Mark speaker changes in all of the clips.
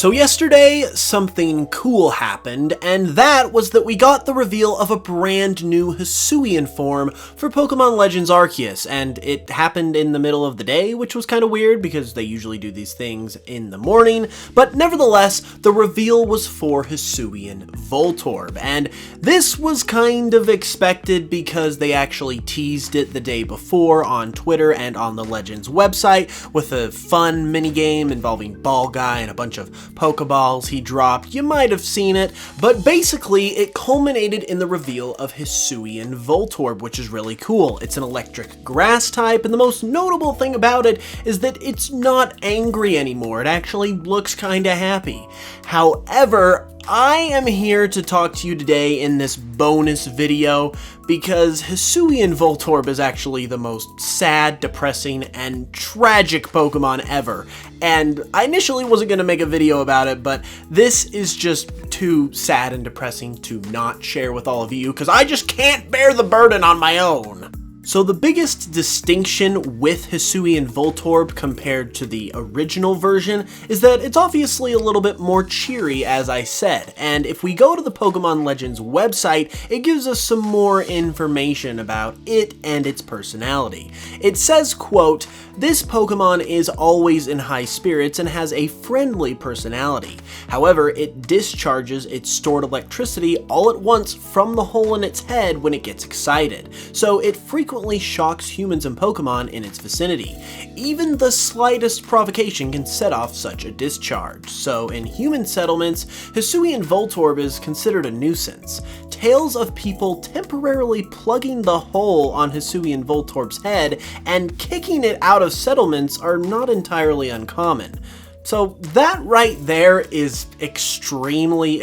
Speaker 1: So yesterday, something cool happened, and that was that we got the reveal of a brand new Hisuian form for Pokemon Legends Arceus, and it happened in the middle of the day, which was kind of weird because they usually do these things in the morning, but nevertheless, the reveal was for Hisuian Voltorb, and this was kind of expected because they actually teased it the day before on Twitter and on the Legends website with a fun minigame involving Ball Guy and a bunch of Pokeballs he dropped. You might have seen it, but basically it culminated in the reveal of Hisuian Voltorb, which is really cool. It's an electric grass type, and the most notable thing about it is that it's not angry anymore. It actually looks kinda happy. However, I am here to talk to you today in this bonus video because Hisuian Voltorb is actually the most sad, depressing, and tragic Pokemon ever. And I initially wasn't going to make a video about it, but this is just too sad and depressing to not share with all of you because I just can't bear the burden on my own. So the biggest distinction with Hisuian Voltorb compared to the original version is that it's obviously a little bit more cheery, as I said, and if we go to the Pokemon Legends website, it gives us some more information about it and its personality. It says, quote, "This Pokemon is always in high spirits and has a friendly personality. However, it discharges its stored electricity all at once from the hole in its head when it gets excited, so it frequently shocks humans and Pokemon in its vicinity. Even the slightest provocation can set off such a discharge. So in human settlements, Hisuian Voltorb is considered a nuisance. Tales of people temporarily plugging the hole on Hisuian Voltorb's head and kicking it out of settlements are not entirely uncommon." So that right there is extremely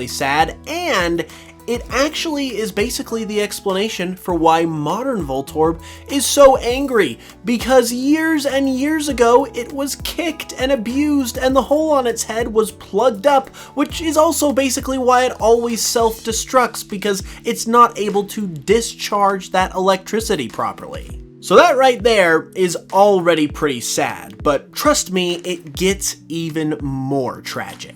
Speaker 1: sad, and it actually is basically the explanation for why modern Voltorb is so angry, because years and years ago it was kicked and abused and the hole on its head was plugged up, which is also basically why it always self-destructs, because it's not able to discharge that electricity properly. So that right there is already pretty sad, but trust me, it gets even more tragic.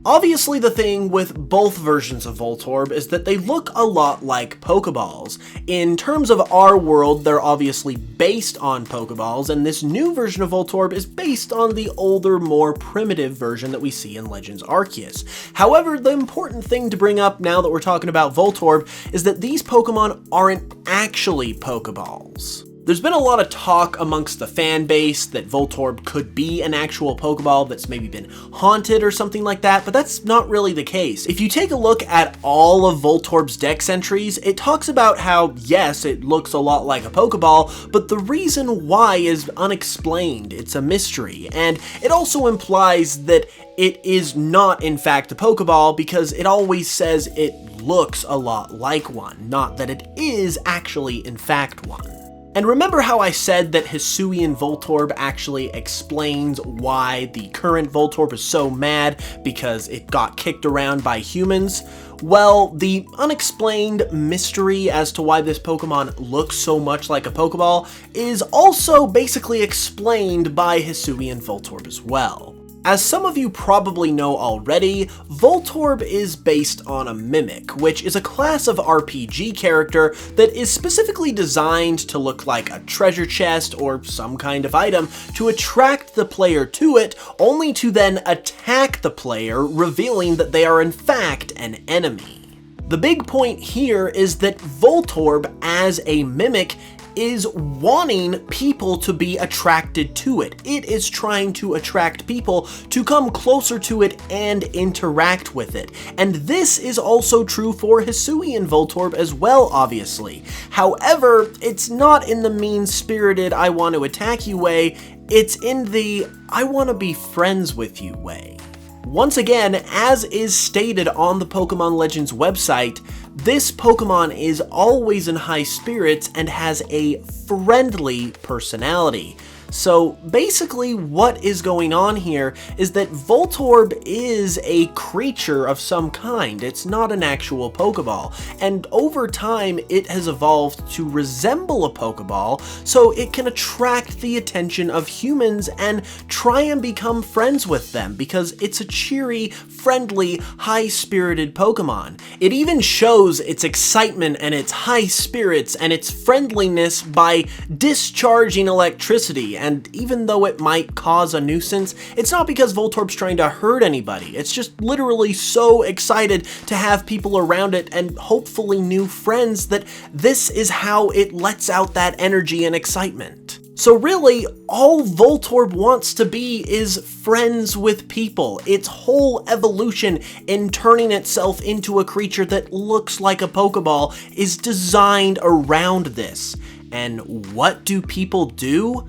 Speaker 1: Obviously, the thing with both versions of Voltorb is that they look a lot like Pokeballs. In terms of our world, they're obviously based on Pokeballs, and this new version of Voltorb is based on the older, more primitive version that we see in Legends Arceus. However, the important thing to bring up now that we're talking about Voltorb is that these Pokemon aren't actually Pokeballs. There's been a lot of talk amongst the fan base that Voltorb could be an actual Pokeball that's maybe been haunted or something like that, but that's not really the case. If you take a look at all of Voltorb's dex entries, it talks about how, yes, it looks a lot like a Pokeball, but the reason why is unexplained. It's a mystery, and it also implies that it is not in fact a Pokeball because it always says it looks a lot like one, not that it is actually in fact one. And remember how I said that Hisuian Voltorb actually explains why the current Voltorb is so mad because it got kicked around by humans? Well, the unexplained mystery as to why this Pokemon looks so much like a Pokeball is also basically explained by Hisuian Voltorb as well. As some of you probably know already, Voltorb is based on a Mimic, which is a class of RPG character that is specifically designed to look like a treasure chest or some kind of item to attract the player to it, only to then attack the player, revealing that they are in fact an enemy. The big point here is that Voltorb, as a Mimic, is wanting people to be attracted to it. It is trying to attract people to come closer to it and interact with it. And this is also true for Hisuian Voltorb as well, obviously. However, it's not in the mean-spirited I want to attack you way, it's in the I want to be friends with you way. Once again, as is stated on the Pokemon Legends website, this Pokemon is always in high spirits and has a friendly personality. So basically what is going on here is that Voltorb is a creature of some kind. It's not an actual Pokeball, and over time it has evolved to resemble a Pokeball so it can attract the attention of humans and try and become friends with them because it's a cheery, friendly, high-spirited Pokemon. It even shows its excitement and its high spirits and its friendliness by discharging electricity, and even though it might cause a nuisance, it's not because Voltorb's trying to hurt anybody. It's just literally so excited to have people around it and hopefully new friends that this is how it lets out that energy and excitement. So really, all Voltorb wants to be is friends with people. Its whole evolution in turning itself into a creature that looks like a Pokeball is designed around this. And what do people do?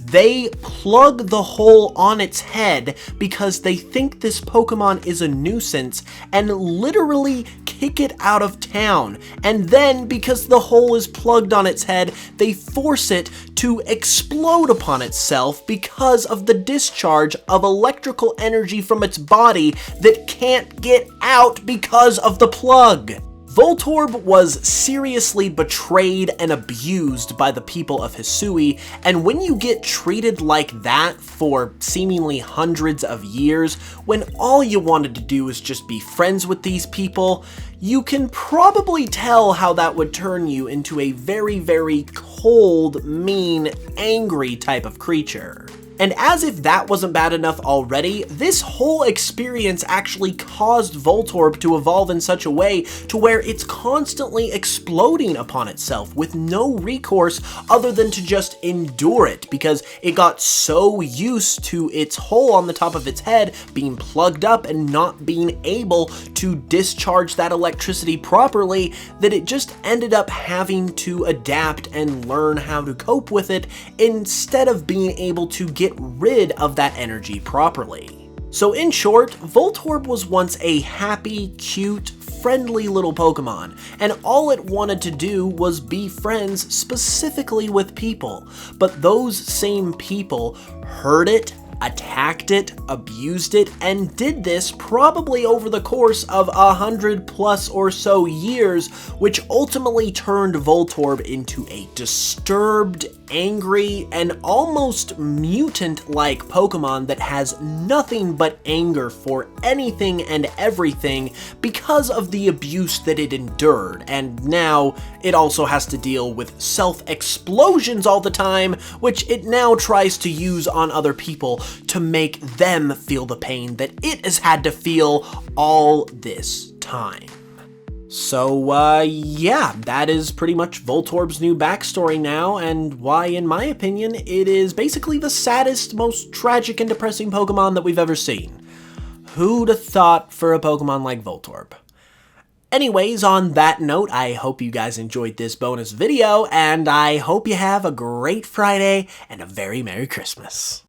Speaker 1: They plug the hole on its head because they think this Pokemon is a nuisance and literally kick it out of town. And then, because the hole is plugged on its head, they force it to explode upon itself because of the discharge of electrical energy from its body that can't get out because of the plug. Voltorb was seriously betrayed and abused by the people of Hisui, and when you get treated like that for seemingly hundreds of years, when all you wanted to do is just be friends with these people, you can probably tell how that would turn you into a very, very cold, mean, angry type of creature. And as if that wasn't bad enough already, this whole experience actually caused Voltorb to evolve in such a way to where it's constantly exploding upon itself with no recourse other than to just endure it, because it got so used to its hole on the top of its head being plugged up and not being able to discharge that electricity properly that it just ended up having to adapt and learn how to cope with it instead of being able to get rid of that energy properly. So in short, Voltorb was once a happy, cute, friendly little Pokemon, and all it wanted to do was be friends specifically with people. But those same people hurt it, attacked it, abused it, and did this probably over the course of 100+ or so years, which ultimately turned Voltorb into a disturbed, angry, and almost mutant-like Pokemon that has nothing but anger for anything and everything because of the abuse that it endured, and now it also has to deal with self-explosions all the time, which it now tries to use on other people to make them feel the pain that it has had to feel all this time. So, yeah, that is pretty much Voltorb's new backstory now, and why, in my opinion, it is basically the saddest, most tragic and depressing Pokemon that we've ever seen. Who'd have thought for a Pokemon like Voltorb? Anyways, on that note, I hope you guys enjoyed this bonus video, and I hope you have a great Friday and a very Merry Christmas.